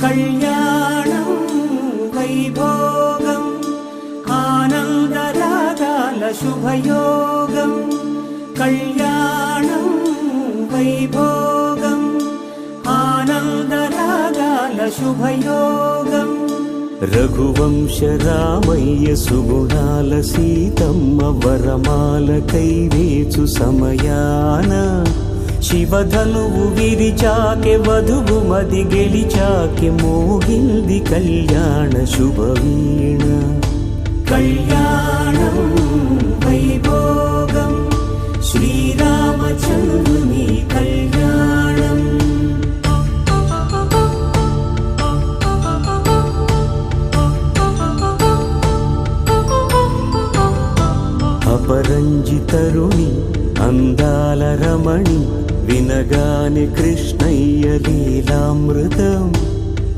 కళ్యాణం వైభోగం ఆనందరాగాల శుభయోగం. కళ్యాణం వైభోగం ఆనందరాగాల శుభయోగం. రఘువంశ రామయ్య సుగుణాల సీతమ్మ వరమాల కైవేచు సమయాన శివధనువు విరిచాకె వధువు మది గెలిచాకె మోగింది కళ్యాణ శుభవీణ. కళ్యాణం వైభోగం శ్రీరామచంద్రుని కళ్యాణం. అపరంజితరుణి అందాల రమణి వినగానే కృష్ణయ్య లీలామృతం.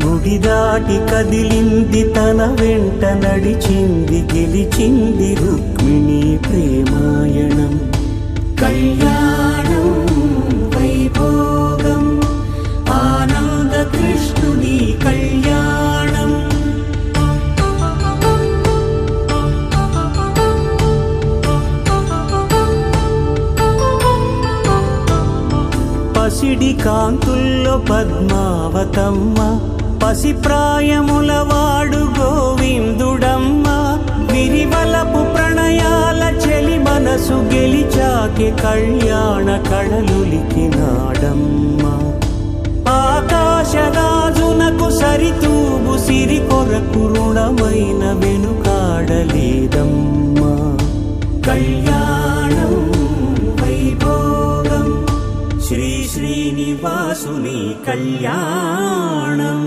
గుడి దాటి కదిలింది తన వెంట నడిచింది గెలిచింది రుక్మిణి ప్రేమాయణం. కళ్యాణం వైభోగం ఆనంద కృష్ణుని కళ్యాణం. పసిడి కాంతుల్లో పద్మావతమ్మ పసిప్రాయముల వాడు గోవిందుడమ్మ. విరివలపు ప్రణయాల చెలి మనసు గెలిచాకే కళ్యాణ కళలులికినాడమ్మ. ఆకాశరాజునకు సరితూబు సిరి కొరకు రుణమైన వెనుకాడలేదమ్మ. కళ్యాణం వైభోగం శ్రీ శ్రీనివాసుని కళ్యాణం.